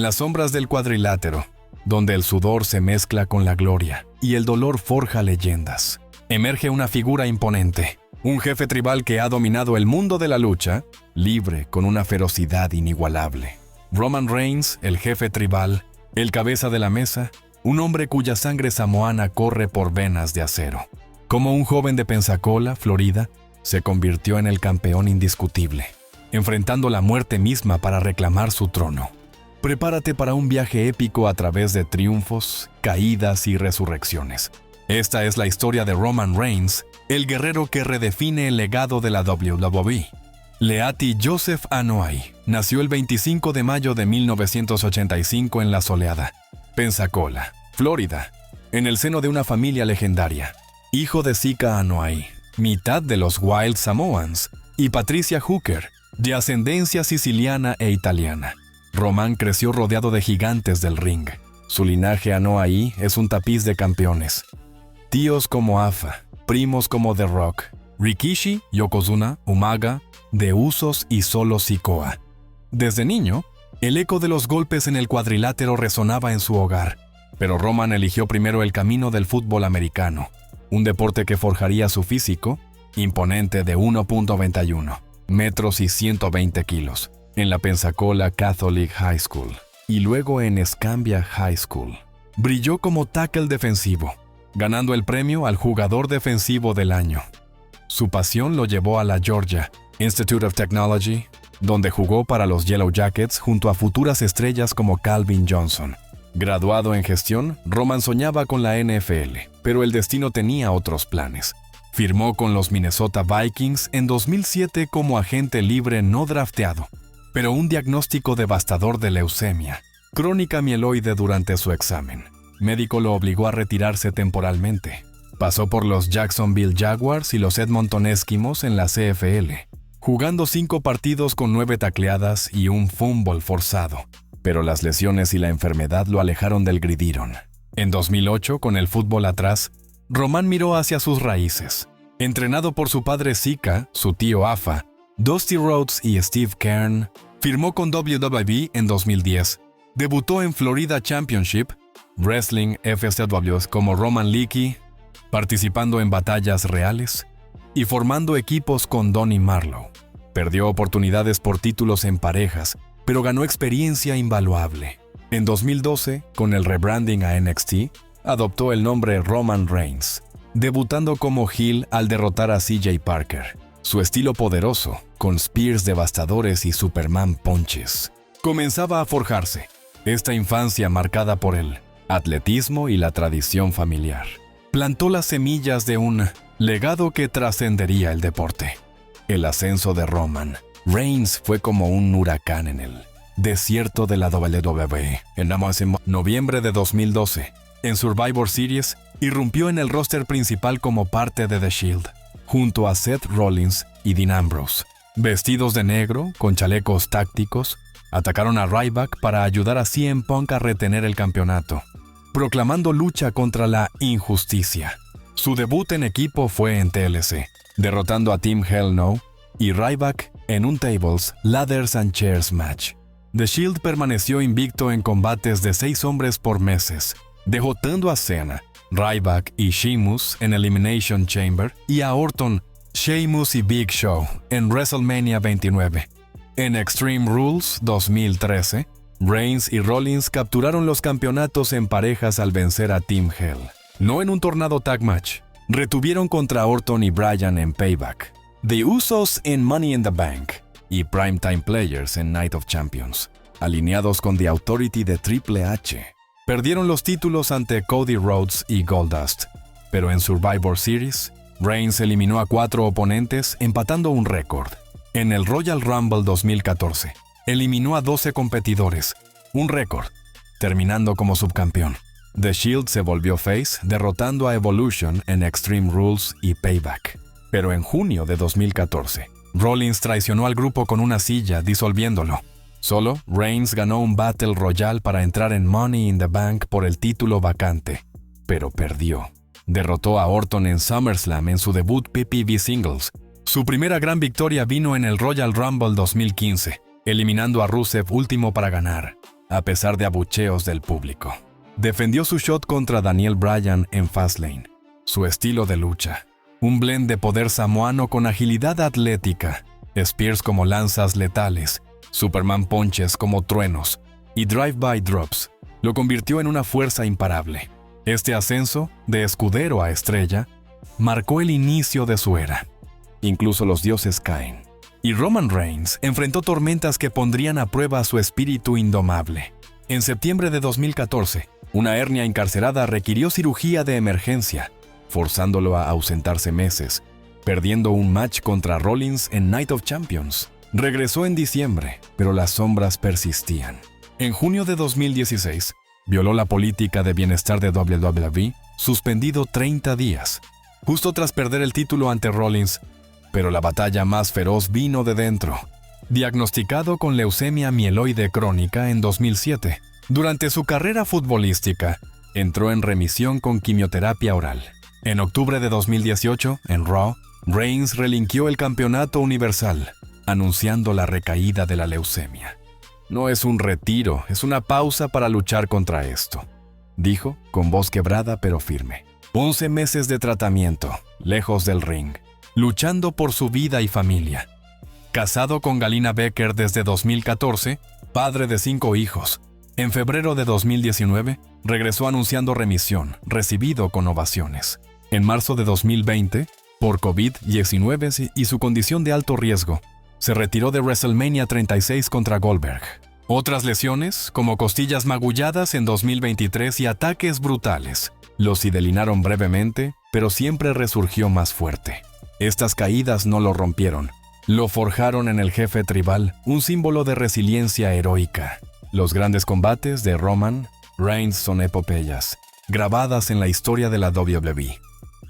las sombras del cuadrilátero, donde el sudor se mezcla con la gloria y el dolor forja leyendas, emerge una figura imponente, un jefe tribal que ha dominado el mundo de la lucha, libre con una ferocidad inigualable. Roman Reigns, el jefe tribal, el cabeza de la mesa, un hombre cuya sangre samoana corre por venas de acero. Como un joven de Pensacola, Florida, se convirtió en el campeón indiscutible, enfrentando la muerte misma para reclamar su trono. Prepárate para un viaje épico a través de triunfos, caídas y resurrecciones. Esta es la historia de Roman Reigns, el guerrero que redefine el legado de la WWE. Leati Joseph Anoa'i nació el 25 de mayo de 1985 en La Soleada, Pensacola, Florida, en el seno de una familia legendaria. Hijo de Sika Anoa'i, mitad de los Wild Samoans, y Patricia Hooker, de ascendencia siciliana e italiana. Roman creció rodeado de gigantes del ring. Su linaje Anoa'i es un tapiz de campeones. Tíos como Afa, primos como The Rock, Rikishi, Yokozuna, Umaga, The Usos y Solo Sikoa. Desde niño, el eco de los golpes en el cuadrilátero resonaba en su hogar, pero Roman eligió primero el camino del fútbol americano, un deporte que forjaría su físico, imponente de 1.91 metros y 120 kilos, en la Pensacola Catholic High School y luego en Escambia High School. Brilló como tackle defensivo, ganando el premio al jugador defensivo del año. Su pasión lo llevó a la Georgia Institute of Technology, donde jugó para los Yellow Jackets junto a futuras estrellas como Calvin Johnson. Graduado en gestión, Roman soñaba con la NFL, pero el destino tenía otros planes. Firmó con los Minnesota Vikings en 2007 como agente libre no drafteado, pero un diagnóstico devastador de leucemia, crónica mieloide durante su examen. Médico lo obligó a retirarse temporalmente. Pasó por los Jacksonville Jaguars y los Edmonton Eskimos en la CFL, jugando 5 partidos con 9 tacleadas y un fumble forzado, pero las lesiones y la enfermedad lo alejaron del gridiron. En 2008, con el fútbol atrás, Roman miró hacia sus raíces. Entrenado por su padre Sika, su tío Afa, Dusty Rhodes y Steve Keirn, firmó con WWE en 2010. Debutó en Florida Championship, Wrestling FSW como Roman Leakey, participando en batallas reales y formando equipos con Donnie Marlowe. Perdió oportunidades por títulos en parejas, pero ganó experiencia invaluable. En 2012, con el rebranding a NXT, adoptó el nombre Roman Reigns, debutando como heel al derrotar a CJ Parker. Su estilo poderoso, con spears devastadores y Superman punches, comenzaba a forjarse. Esta infancia marcada por el atletismo y la tradición familiar plantó las semillas de un legado que trascendería el deporte. El ascenso de Roman Reigns fue como un huracán en el desierto de la WWE. En noviembre de 2012, en Survivor Series, irrumpió en el roster principal como parte de The Shield, junto a Seth Rollins y Dean Ambrose. Vestidos de negro, con chalecos tácticos, atacaron a Ryback para ayudar a CM Punk a retener el campeonato, proclamando lucha contra la injusticia. Su debut en equipo fue en TLC, derrotando a Team Hell No y Ryback en un Tables, Ladders and Chairs match. The Shield permaneció invicto en combates de 6 hombres por meses, derrotando a Cena, Ryback y Sheamus en Elimination Chamber y a Orton, Sheamus y Big Show en WrestleMania 29. En Extreme Rules 2013, Reigns y Rollins capturaron los campeonatos en parejas al vencer a Team Hell. No en un tornado tag match, retuvieron contra Orton y Bryan en Payback, The Usos en Money in the Bank y Primetime Players en Night of Champions, alineados con The Authority de Triple H. Perdieron los títulos ante Cody Rhodes y Goldust, pero en Survivor Series, Reigns eliminó a 4 oponentes empatando un récord. En el Royal Rumble 2014, eliminó a 12 competidores, un récord, terminando como subcampeón. The Shield se volvió face, derrotando a Evolution en Extreme Rules y Payback. Pero en junio de 2014, Rollins traicionó al grupo con una silla, disolviéndolo. Solo Reigns ganó un Battle Royale para entrar en Money in the Bank por el título vacante, pero perdió. Derrotó a Orton en SummerSlam en su debut PPV Singles. Su primera gran victoria vino en el Royal Rumble 2015, eliminando a Rusev último para ganar. a pesar de abucheos del público. Defendió su shot contra Daniel Bryan en Fastlane. Su estilo de lucha, un blend de poder samoano con agilidad atlética, spears como lanzas letales, Superman punches como truenos y drive-by drops, lo convirtió en una fuerza imparable. Este ascenso, de escudero a estrella, marcó el inicio de su era. Incluso los dioses caen. Y Roman Reigns enfrentó tormentas que pondrían a prueba su espíritu indomable. En septiembre de 2014, una hernia encarcerada requirió cirugía de emergencia, forzándolo a ausentarse meses, perdiendo un match contra Rollins en Night of Champions. Regresó en diciembre, pero las sombras persistían. En junio de 2016, violó la política de bienestar de WWE, suspendido 30 días, justo tras perder el título ante Rollins, pero la batalla más feroz vino de dentro. Diagnosticado con leucemia mieloide crónica en 2007, durante su carrera futbolística, entró en remisión con quimioterapia oral. En octubre de 2018, en Raw, Reigns relinquió el campeonato universal, anunciando la recaída de la leucemia. No es un retiro, es una pausa para luchar contra esto, dijo con voz quebrada pero firme. 11 meses de tratamiento, lejos del ring, luchando por su vida y familia. Casado con Galina Becker desde 2014, padre de 5 hijos. En febrero de 2019, regresó anunciando remisión, recibido con ovaciones. En marzo de 2020, por COVID-19 y su condición de alto riesgo, se retiró de WrestleMania 36 contra Goldberg. Otras lesiones, como costillas magulladas en 2023 y ataques brutales, lo sidelinaron brevemente, pero siempre resurgió más fuerte. Estas caídas no lo rompieron, lo forjaron en el jefe tribal, un símbolo de resiliencia heroica. Los grandes combates de Roman Reigns son epopeyas, grabadas en la historia de la WWE.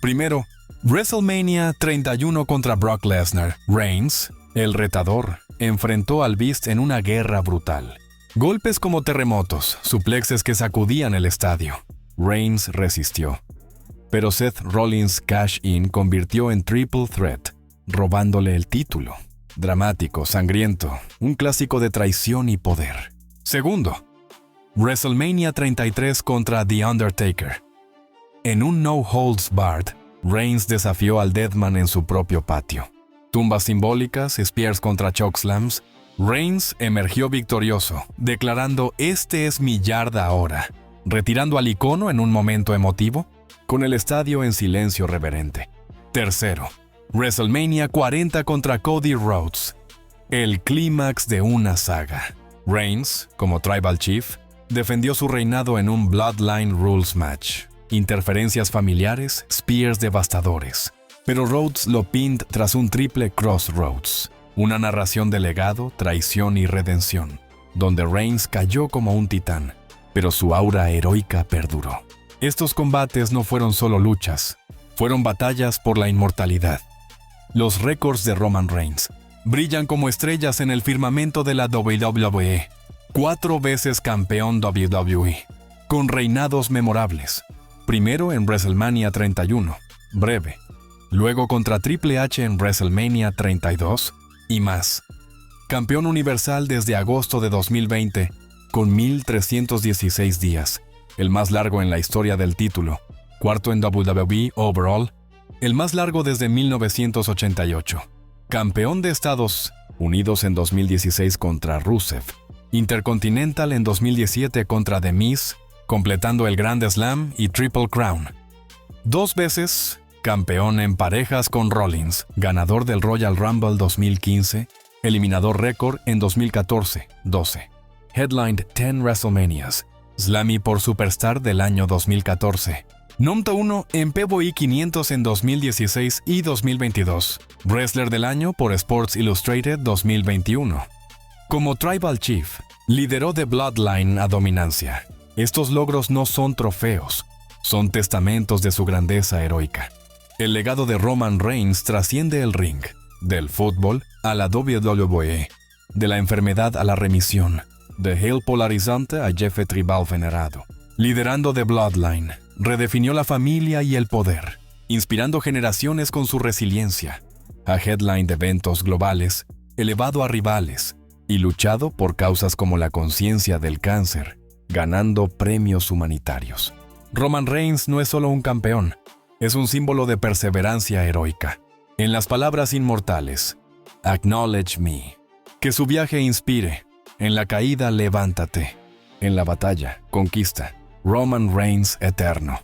Primero, WrestleMania 31 contra Brock Lesnar. Reigns, el retador, enfrentó al Beast en una guerra brutal. Golpes como terremotos, suplexes que sacudían el estadio. Reigns resistió. Pero Seth Rollins' cash-in convirtió en Triple Threat, robándole el título. Dramático, sangriento, un clásico de traición y poder. Segundo, WrestleMania 33 contra The Undertaker. En un No Holds Barred, Reigns desafió al Deadman en su propio patio. Tumbas simbólicas, spears contra chokeslams. Reigns emergió victorioso, declarando «Este es mi yarda ahora», retirando al icono en un momento emotivo, con el estadio en silencio reverente. Tercero, WrestleMania 40 contra Cody Rhodes. El clímax de una saga. Reigns, como Tribal Chief, defendió su reinado en un Bloodline Rules match. Interferencias familiares, spears devastadores. Pero Rhodes lo pinned tras un triple Crossroads. Una narración de legado, traición y redención, donde Reigns cayó como un titán, pero su aura heroica perduró. Estos combates no fueron solo luchas, fueron batallas por la inmortalidad. Los récords de Roman Reigns brillan como estrellas en el firmamento de la WWE. 4 veces campeón WWE, con reinados memorables. Primero en WrestleMania 31, breve. Luego contra Triple H en WrestleMania 32 y más. Campeón universal desde agosto de 2020, con 1,316 días, el más largo en la historia del título. Cuarto en WWE Overall, el más largo desde 1988. Campeón de Estados Unidos en 2016 contra Rusev. Intercontinental en 2017 contra The Miz, completando el Grand Slam y Triple Crown. 2 veces campeón en parejas con Rollins, ganador del Royal Rumble 2015, eliminador récord en 2014, 12. Headlined 10 WrestleManias, Slammy por Superstar del año 2014. Number 1 en PWI 500 en 2016 y 2022. Wrestler del año por Sports Illustrated 2021. Como Tribal Chief, lideró The Bloodline a dominancia. Estos logros no son trofeos, son testamentos de su grandeza heroica. El legado de Roman Reigns trasciende el ring, del fútbol a la WWE, de la enfermedad a la remisión, de heel polarizante a jefe tribal venerado. Liderando The Bloodline, redefinió la familia y el poder, inspirando generaciones con su resiliencia. A headline de eventos globales, elevado a rivales, y luchado por causas como la conciencia del cáncer, ganando premios humanitarios. Roman Reigns no es solo un campeón, es un símbolo de perseverancia heroica. En las palabras inmortales, "Acknowledge me", que su viaje inspire. En la caída, levántate. En la batalla, conquista. Roman Reigns eterno.